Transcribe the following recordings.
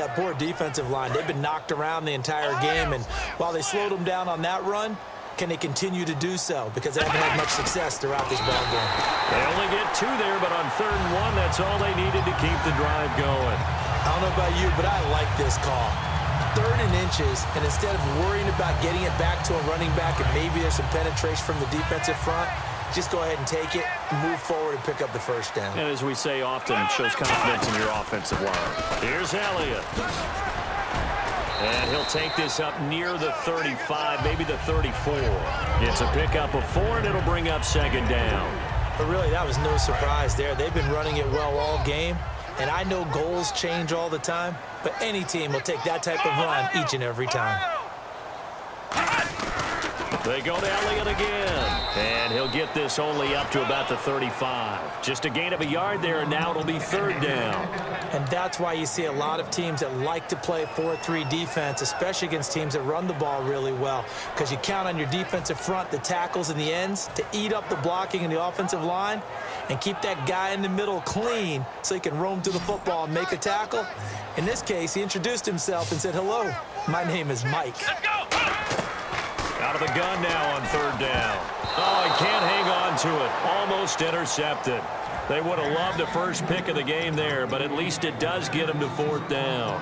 that poor defensive line. They've been knocked around the entire game, and while they slowed them down on that run, can they continue to do so? Because they haven't had much success throughout this ball game. They only get 2 there, but on 3rd and 1, that's all they needed to keep the drive going. I don't know about you, but I like this call. 3rd and inches, and instead of worrying about getting it back to a running back and maybe there's some penetration from the defensive front, just go ahead and take it, move forward, and pick up the 1st down. And as we say often, it shows confidence in your offensive line. Here's Elliott. And he'll take this up near the 35, maybe the 34. It's a pickup of 4, and it'll bring up 2nd down. But really, that was no surprise there. They've been running it well all game, and I know goals change all the time, but any team will take that type of run each and every time. They go to Elliott again, and he'll get this only up to about the 35. Just a gain of a yard there, and now it'll be 3rd down. And that's why you see a lot of teams that like to play 4-3 defense, especially against teams that run the ball really well, because you count on your defensive front, the tackles and the ends, to eat up the blocking in the offensive line and keep that guy in the middle clean so he can roam to the football and make a tackle. In this case, he introduced himself and said, "Hello, my name is Mike." Let's go! Out of the gun now on 3rd down. Oh, he can't hang on to it. Almost intercepted. They would have loved the first pick of the game there, but at least it does get him to 4th down.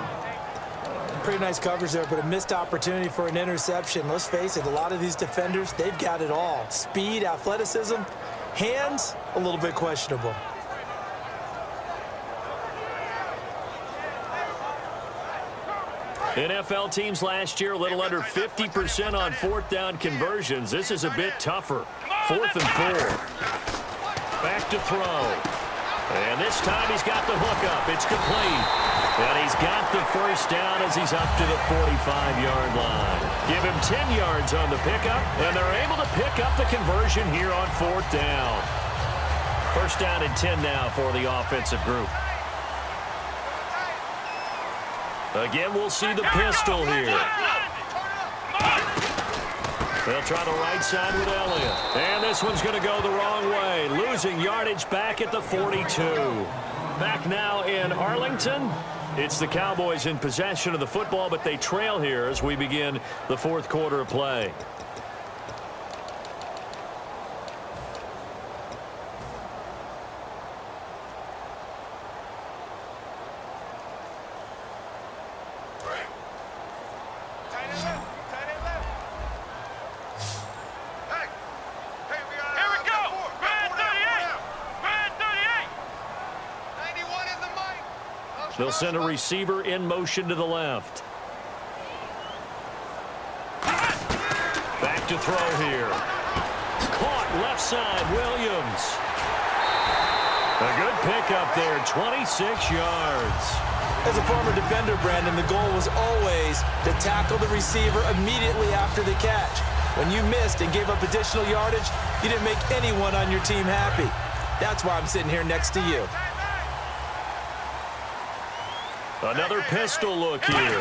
Pretty nice coverage there, but a missed opportunity for an interception. Let's face it, a lot of these defenders, they've got it all. Speed, athleticism, hands, a little bit questionable. NFL teams last year a little under 50% on 4th down conversions. This is a bit tougher. 4th and 4. Back to throw. And this time he's got the hook up. It's complete. And he's got the 1st down as he's up to the 45-yard line. Give him 10 yards on the pickup, and they're able to pick up the conversion here on 4th down. 1st down and 10 now for the offensive group. Again, we'll see the pistol here. They'll try the right side with Elliott. And this one's going to go the wrong way. Losing yardage back at the 42. Back now in Arlington. It's the Cowboys in possession of the football, but they trail here as we begin the 4th quarter of play. They'll send a receiver in motion to the left. Back to throw here. Caught left side, Williams. A good pickup there, 26 yards. As a former defender, Brandon, the goal was always to tackle the receiver immediately after the catch. When you missed and gave up additional yardage, you didn't make anyone on your team happy. That's why I'm sitting here next to you. Another pistol look here.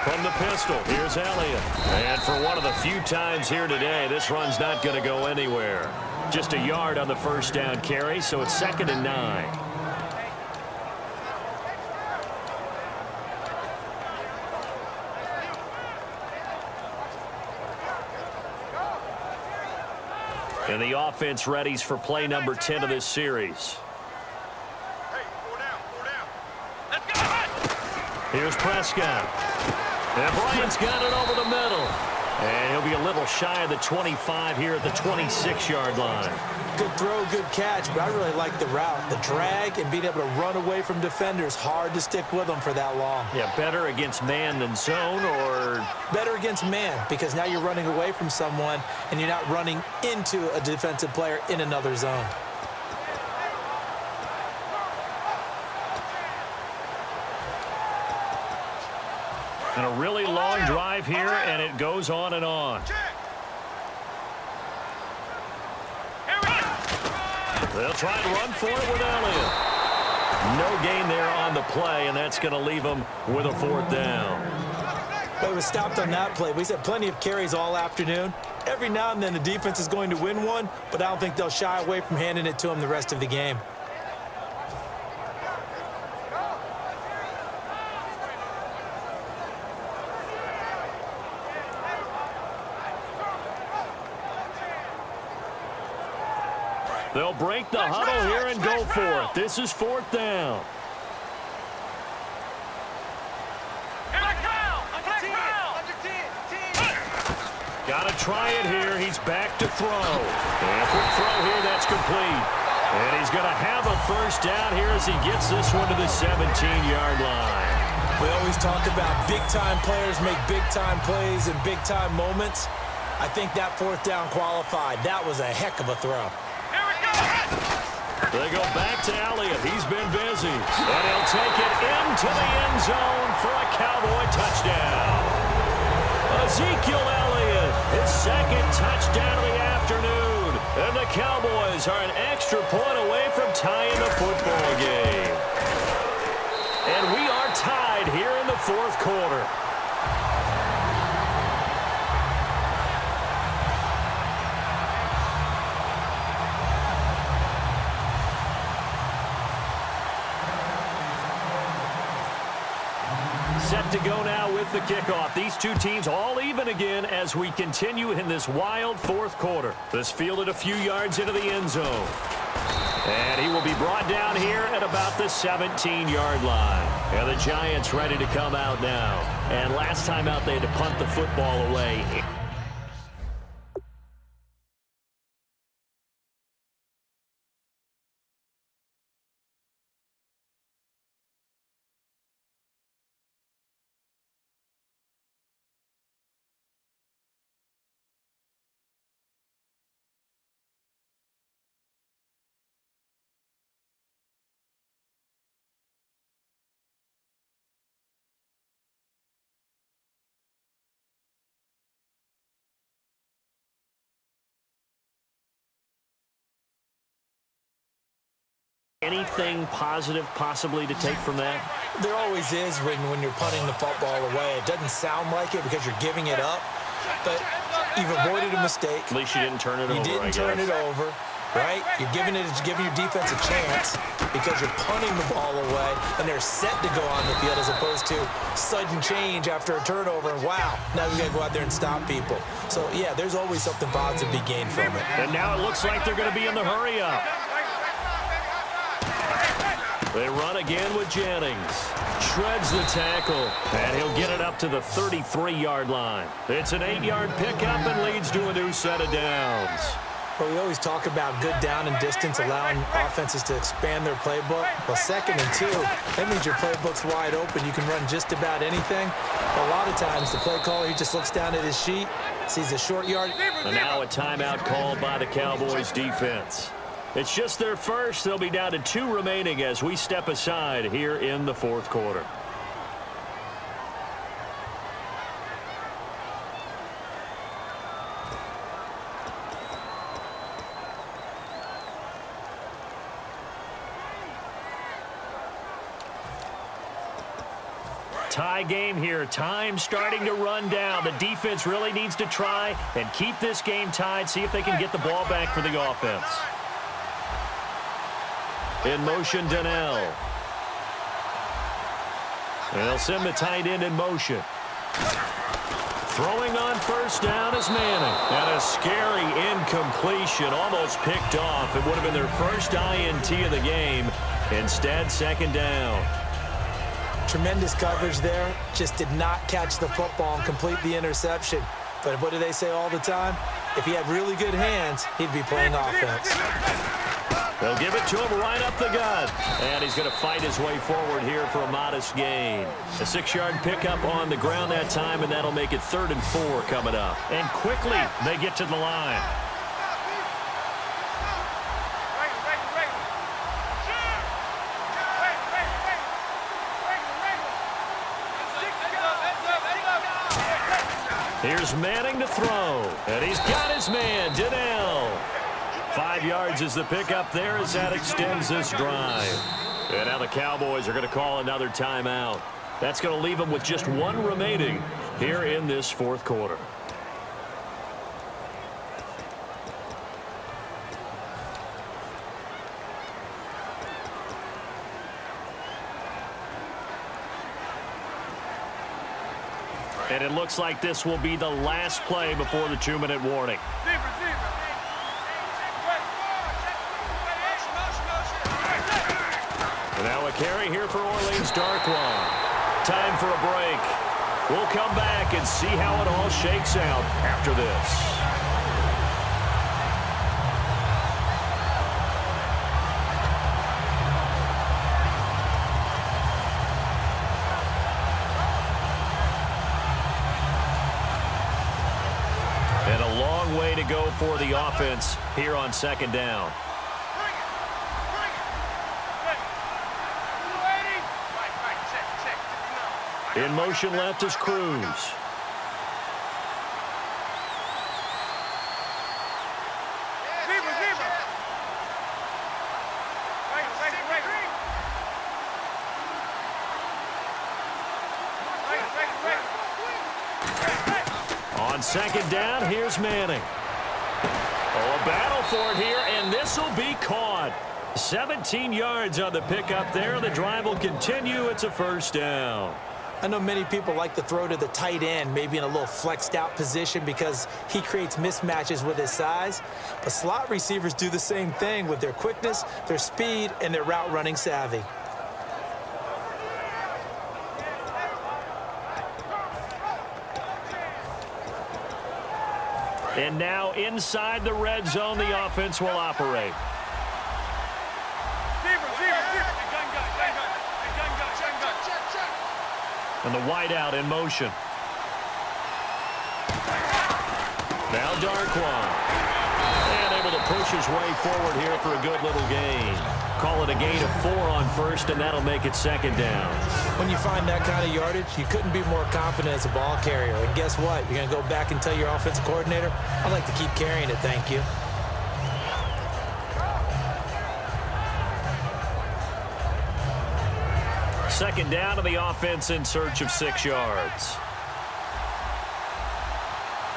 From the pistol, here's Elliott. And for one of the few times here today, this run's not going to go anywhere. Just a yard on the 1st down carry, so it's 2nd and 9. And the offense readies for play number 10 of this series. Here's Prescott. And Bryant's got it over the middle. And he'll be a little shy of the 25 here at the 26-yard line. Good throw, good catch, but I really like the route. The drag and being able to run away from defenders. Hard to stick with them for that long. Yeah, better against man than zone, or? Better against man, because now you're running away from someone and you're not running into a defensive player in another zone. And a really long drive here, and it goes on and on. They'll try and run for it with Elliott. No gain there on the play, and that's going to leave them with a 4th down. But it was stopped on that play. We've had plenty of carries all afternoon. Every now and then the defense is going to win one, but I don't think they'll shy away from handing it to him the rest of the game. They'll break the huddle here and go for it. This is 4th down. Got to try it here. He's back to throw. And quick throw here. That's complete. And he's going to have a first down here as he gets this one to the 17-yard line. We always talk about big-time players make big-time plays in big-time moments. I think that 4th down qualified. That was a heck of a throw. They go back to Elliott. He's been busy. And he'll take it into the end zone for a Cowboy touchdown. Ezekiel Elliott, his 2nd touchdown of the afternoon. And the Cowboys are an extra point away from tying the football game. And we are tied here in the 4th quarter. Set to go now with the kickoff. These two teams all even again as we continue in this wild 4th quarter. This fielded a few yards into the end zone. And he will be brought down here at about the 17-yard line. And the Giants ready to come out now. And last time out they had to punt the football away. Anything positive possibly to take from that? There always is when you're punting the football away. It doesn't sound like it because you're giving it up, but you've avoided a mistake. At least you didn't turn it over, You didn't turn it over, right? You're giving your defense a chance because you're punting the ball away, and they're set to go on the field as opposed to sudden change after a turnover, and wow, now we got to go out there and stop people. So, yeah, there's always something positive to be gained from it. And now it looks like they're going to be in the hurry-up. They run again with Jennings. Shreds the tackle, and he'll get it up to the 33-yard line. It's an 8-yard pickup and leads to a new set of downs. Well, we always talk about good down and distance, allowing offenses to expand their playbook. Well, 2nd and 2, that means your playbook's wide open. You can run just about anything. But a lot of times, the play caller, he just looks down at his sheet, sees a short yard. And now a timeout called by the Cowboys defense. It's just their first. They'll be down to 2 remaining as we step aside here in the 4th quarter. Tie game here. Time starting to run down. The defense really needs to try and keep this game tied, see if they can get the ball back for the offense. In motion, Donnell. And they'll send the tight end in motion. Throwing on first down is Manning. And a scary incompletion, almost picked off. It would have been their first INT of the game. Instead, 2nd down. Tremendous coverage there. Just did not catch the football and complete the interception. But what do they say all the time? If he had really good hands, he'd be playing offense. They'll give it to him right up the gut. And he's going to fight his way forward here for a modest gain. A 6-yard pickup on the ground that time, and that'll make it 3rd and 4 coming up. And quickly, they get to the line. Here's Manning to throw. And he's got his man, Donnell. 5 yards is the pickup there as that extends this drive. And now the Cowboys are going to call another timeout. That's going to leave them with just 1 remaining here in this 4th quarter. And it looks like this will be the last play before the 2-minute warning. Now a carry here for Orleans Darkwa. Time for a break. We'll come back and see how it all shakes out after this. And a long way to go for the offense here on second down. In motion left is Cruz. On second down, here's Manning. Oh, a battle for it here, and this will be caught. 17 yards on the pickup there. The drive will continue. It's a first down. I know many people like to throw to the tight end, maybe in a little flexed out position because he creates mismatches with his size. But slot receivers do the same thing with their quickness, their speed, and their route running savvy. And now inside the red zone, the offense will operate. And the wideout in motion. Now Darkwa. And able to push his way forward here for a good little gain. Call it a gain of 4 on first, and that'll make it second down. When you find that kind of yardage, you couldn't be more confident as a ball carrier. And guess what? You're going to go back and tell your offensive coordinator, I'd like to keep carrying it, thank you. Second down to the offense in search of 6 yards.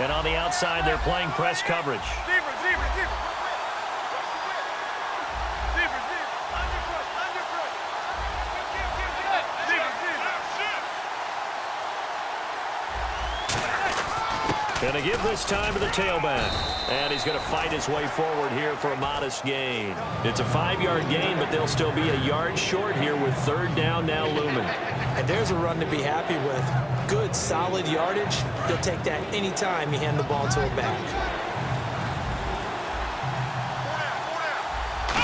And on the outside, they're playing press coverage. Going to give this time to the tailback. And he's going to fight his way forward here for a modest gain. It's a 5-yard gain, but they'll still be a yard short here with third down now looming. And there's a run to be happy with. Good, solid yardage. You'll take that anytime you hand the ball to a back.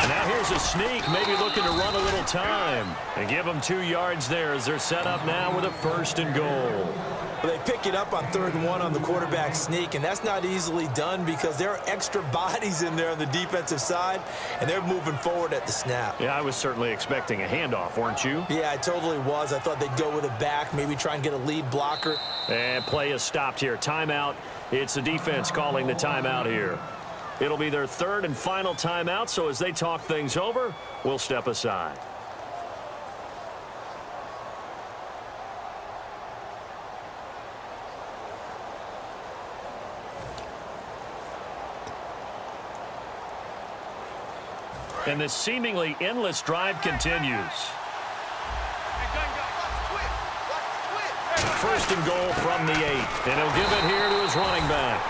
Now here's a sneak, maybe looking to run a little time. And give them 2 yards there as they're set up now with a 1st and goal. Well, they pick it up on 3rd and 1 on the quarterback sneak, and that's not easily done because there are extra bodies in there on the defensive side, and they're moving forward at the snap. Yeah, I was certainly expecting a handoff, weren't you? Yeah, I totally was. I thought they'd go with a back, maybe try and get a lead blocker. And play is stopped here. Timeout. It's the defense calling the timeout here. It'll be their 3rd and final timeout, so as they talk things over, we'll step aside. And this seemingly endless drive continues. 1st and goal from the 8. And he'll give it here to his running back.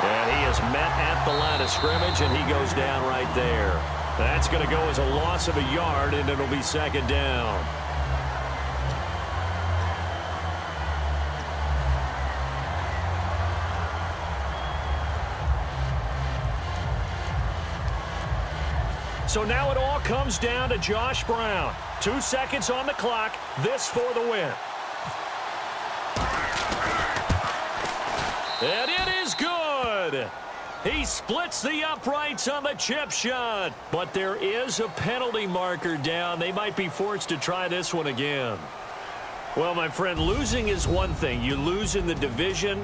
And he is met at the line of scrimmage, and he goes down right there. That's going to go as a loss of a yard, and it'll be second down. So now it all comes down to Josh Brown. 2 seconds on the clock. This for the win. And it is good. He splits the uprights on the chip shot. But there is a penalty marker down. They might be forced to try this one again. Well, my friend, losing is one thing. You lose in the division,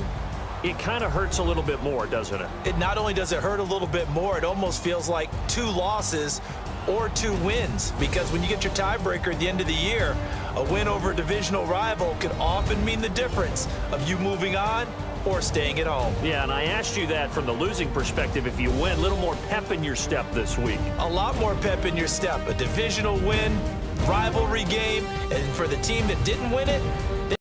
it kind of hurts a little bit more, doesn't it? It not only does it hurt a little bit more, it almost feels like 2 losses or 2 wins. Because when you get your tiebreaker at the end of the year, a win over a divisional rival could often mean the difference of you moving on or staying at home. Yeah, and I asked you that from the losing perspective. If you win, a little more pep in your step this week. A lot more pep in your step. A divisional win, rivalry game, and for the team that didn't win it,